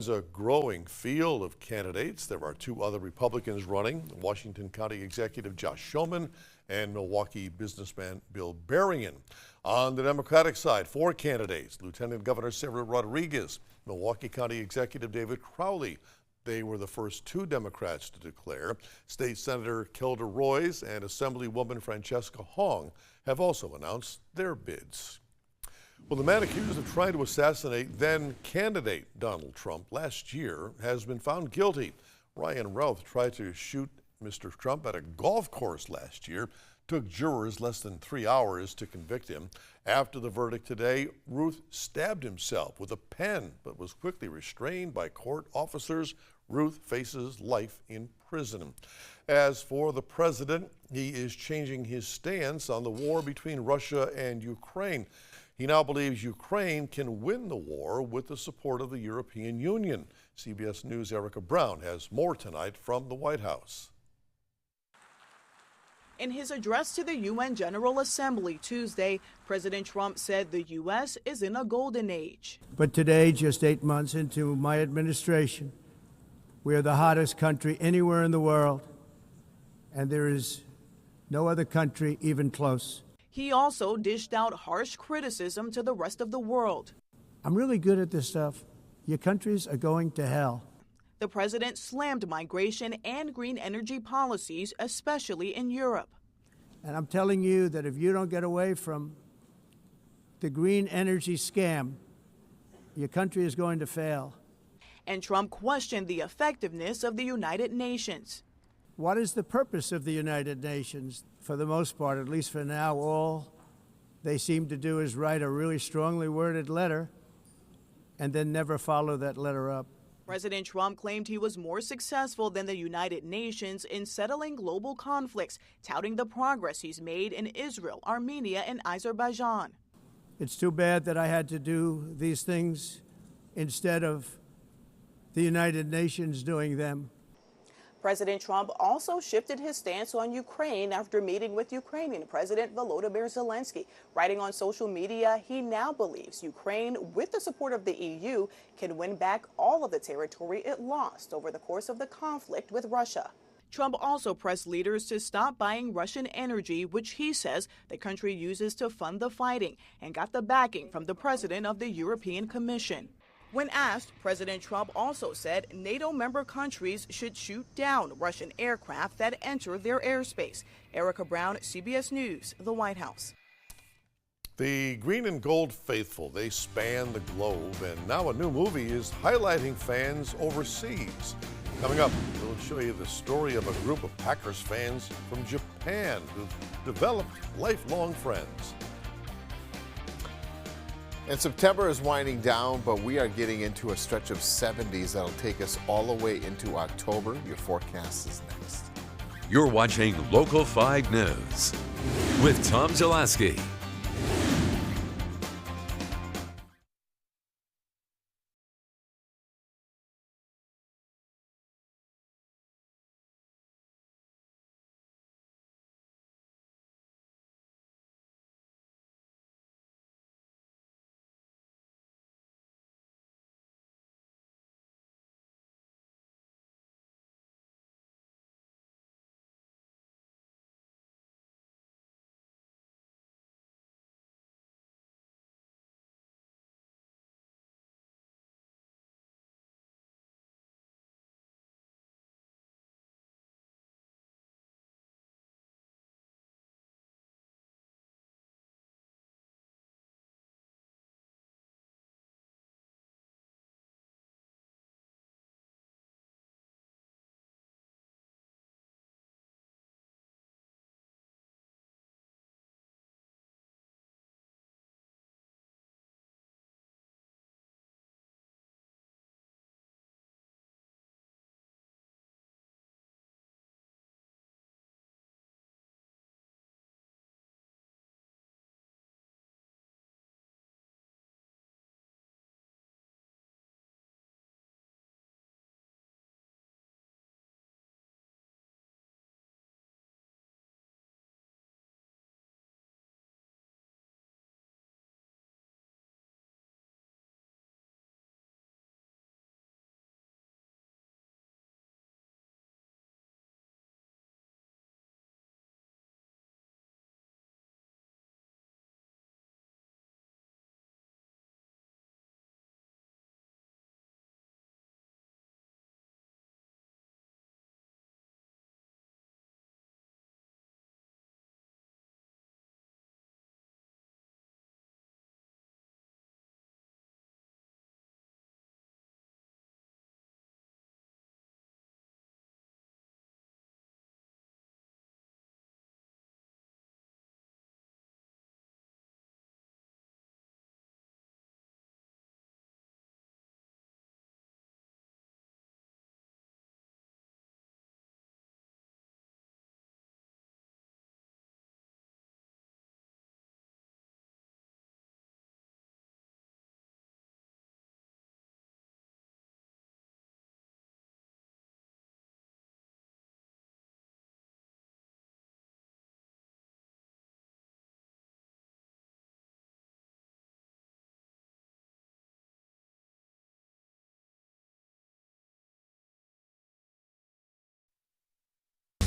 There's a growing field of candidates. There are two other Republicans running, Washington County Executive Josh Shulman and Milwaukee businessman Bill Berrien. On the Democratic side, four candidates: Lieutenant Governor Cyril Rodriguez, Milwaukee County Executive David Crowley. They were the first two Democrats to declare. State Senator Kilda Roys and Assemblywoman Francesca Hong have also announced their bids. Well, the man accused of trying to assassinate then-candidate Donald Trump last year has been found guilty. Ryan Routh tried to shoot Mr. Trump at a golf course last year. Took jurors less than 3 hours to convict him. After the verdict today, Routh stabbed himself with a pen but was quickly restrained by court officers. Routh faces life in prison. As for the president, he is changing his stance on the war between Russia and Ukraine. He now believes Ukraine can win the war with the support of the European Union. CBS News' Erica Brown has more tonight from the White House. In his address to the UN General Assembly Tuesday, President Trump said the U.S. is in a golden age. But today, just 8 months into my administration, we are the hottest country anywhere in the world, and there is no other country even close. He also dished out harsh criticism to the rest of the world. I'm really good at this stuff. Your countries are going to hell. The president slammed migration and green energy policies, especially in Europe. And I'm telling you that if you don't get away from the green energy scam, your country is going to fail. And Trump questioned the effectiveness of the United Nations. What is the purpose of the United Nations? For the most part, at least for now, all they seem to do is write a really strongly worded letter and then never follow that letter up. President Trump claimed he was more successful than the United Nations in settling global conflicts, touting the progress he's made in Israel, Armenia, and Azerbaijan. It's too bad that I had to do these things instead of the United Nations doing them. President Trump also shifted his stance on Ukraine after meeting with Ukrainian President Volodymyr Zelensky. Writing on social media, he now believes Ukraine, with the support of the EU, can win back all of the territory it lost over the course of the conflict with Russia. Trump also pressed leaders to stop buying Russian energy, which he says the country uses to fund the fighting, and got the backing from the president of the European Commission. When asked, President Trump also said NATO member countries should shoot down Russian aircraft that enter their airspace. Erica Brown, CBS News, the White House. The green and gold faithful, they span the globe, and now a new movie is highlighting fans overseas. Coming up, we'll show you the story of a group of Packers fans from Japan who've developed lifelong friends. And September is winding down, but we are getting into a stretch of 70s that'll take us all the way into October. Your forecast is next. You're watching Local 5 News with Tom Zaleski.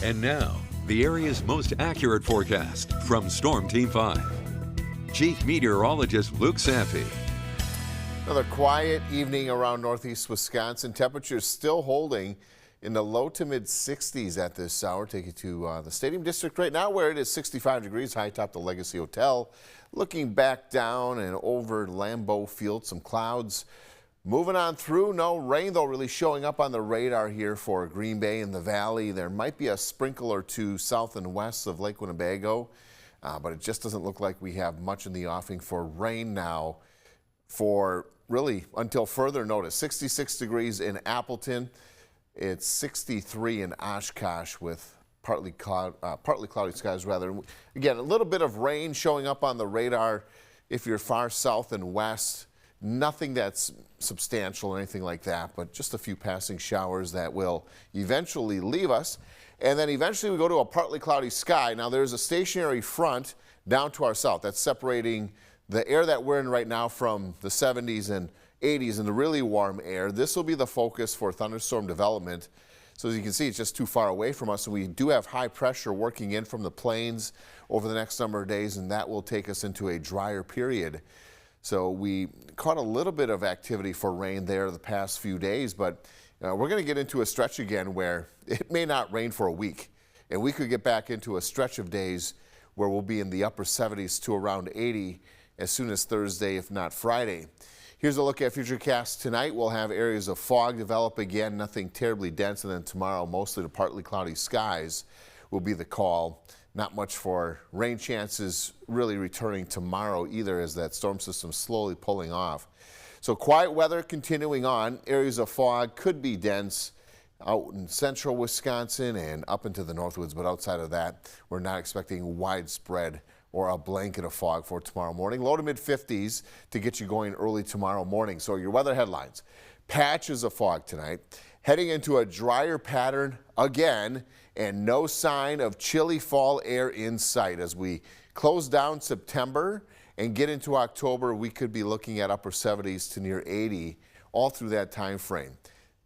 And now, the area's most accurate forecast from Storm Team 5. Chief Meteorologist Luke Sampy. Another quiet evening around northeast Wisconsin. Temperatures still holding in the low to mid 60s at this hour. Take you to the Stadium District right now, where it is 65 degrees high atop the Legacy Hotel. Looking back down and over Lambeau Field, some clouds moving on through. No rain, though, really showing up on the radar here for Green Bay and the Valley. There might be a sprinkle or two south and west of Lake Winnebago, but it just doesn't look like we have much in the offing for rain now for really until further notice. 66 degrees in Appleton. It's 63 in Oshkosh with partly cloudy skies, rather. Again, a little bit of rain showing up on the radar if you're far south and west. Nothing that's substantial or anything like that, but just a few passing showers that will eventually leave us. And then eventually we go to a partly cloudy sky. Now there's a stationary front down to our south that's separating the air that we're in right now from the 70s and 80s and the really warm air. This will be the focus for thunderstorm development. So as you can see, it's just too far away from us, and we do have high pressure working in from the plains over the next number of days, and that will take us into a drier period. So we caught a little bit of activity for rain there the past few days, but we're going to get into a stretch again where it may not rain for a week, and we could get back into a stretch of days where we'll be in the upper 70s to around 80 as soon as Thursday, if not Friday. Here's a look at Futurecast tonight. We'll have areas of fog develop again, nothing terribly dense, and then tomorrow mostly to partly cloudy skies will be the call. Not much for rain chances really returning tomorrow either, as that storm system slowly pulling off. So quiet weather continuing on. Areas of fog could be dense out in central Wisconsin and up into the Northwoods, but outside of that, we're not expecting widespread or a blanket of fog for tomorrow morning. Low to mid 50s to get you going early tomorrow morning. So your weather headlines: patches of fog tonight, heading into a drier pattern again, and no sign of chilly fall air in sight. As we close down September and get into October, we could be looking at upper 70s to near 80 all through that time frame.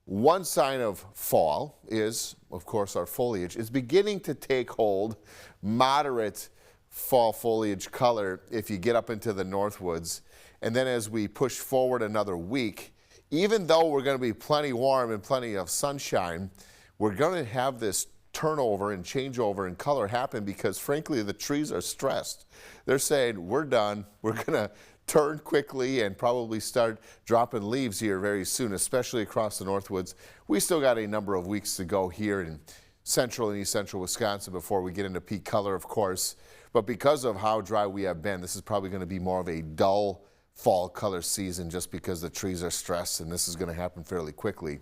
One sign of fall is, of course, our foliage is beginning to take hold. Moderate fall foliage color if you get up into the Northwoods. And then as we push forward another week, even though we're going to be plenty warm and plenty of sunshine, we're going to have this turnover and changeover in color happen because, frankly, the trees are stressed. They're saying, we're done. We're going to turn quickly and probably start dropping leaves here very soon, especially across the Northwoods. We still got a number of weeks to go here in central and east central Wisconsin before we get into peak color, of course. But because of how dry we have been, this is probably going to be more of a dull fall color season just because the trees are stressed, and this is going to happen fairly quickly.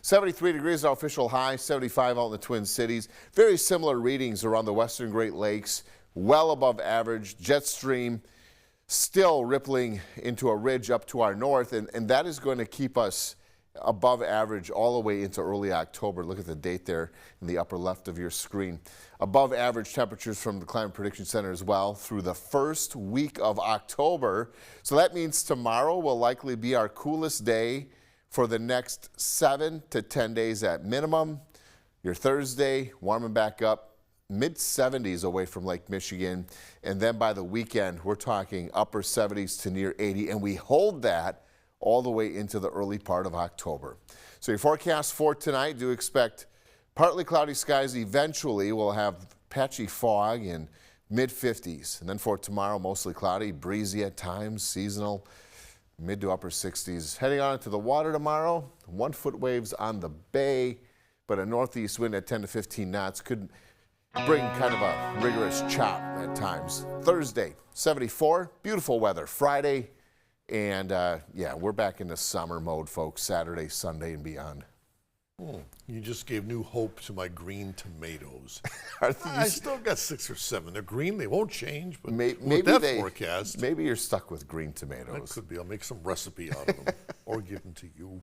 73 degrees our official high, 75 out in the Twin Cities. Very similar readings around the western Great Lakes, well above average. Jet stream still rippling into a ridge up to our north, and that is going to keep us above average all the way into early October. Look at the date there in the upper left of your screen. Above average temperatures from the Climate Prediction Center as well through the first week of October. So that means tomorrow will likely be our coolest day for the next 7 to 10 days at minimum. Your Thursday warming back up, mid 70s away from Lake Michigan. And then by the weekend, we're talking upper 70s to near 80. And we hold that all the way into the early part of October. So your forecast for tonight, do expect partly cloudy skies. Eventually we'll have patchy fog in mid 50s. And then for tomorrow, mostly cloudy, breezy at times, seasonal, mid to upper 60s. Heading on into the water tomorrow, 1 foot waves on the bay, but a northeast wind at 10 to 15 knots could bring kind of a rigorous chop at times. Thursday, 74, beautiful weather. Friday, and yeah, we're back into summer mode, folks, Saturday, Sunday, and beyond. You just gave new hope to my green tomatoes. Are I these, still got 6 or 7. They're green. They won't change. But maybe with that they, forecast, maybe you're stuck with green that tomatoes. could be. I'll make some recipe out of them or give them to you.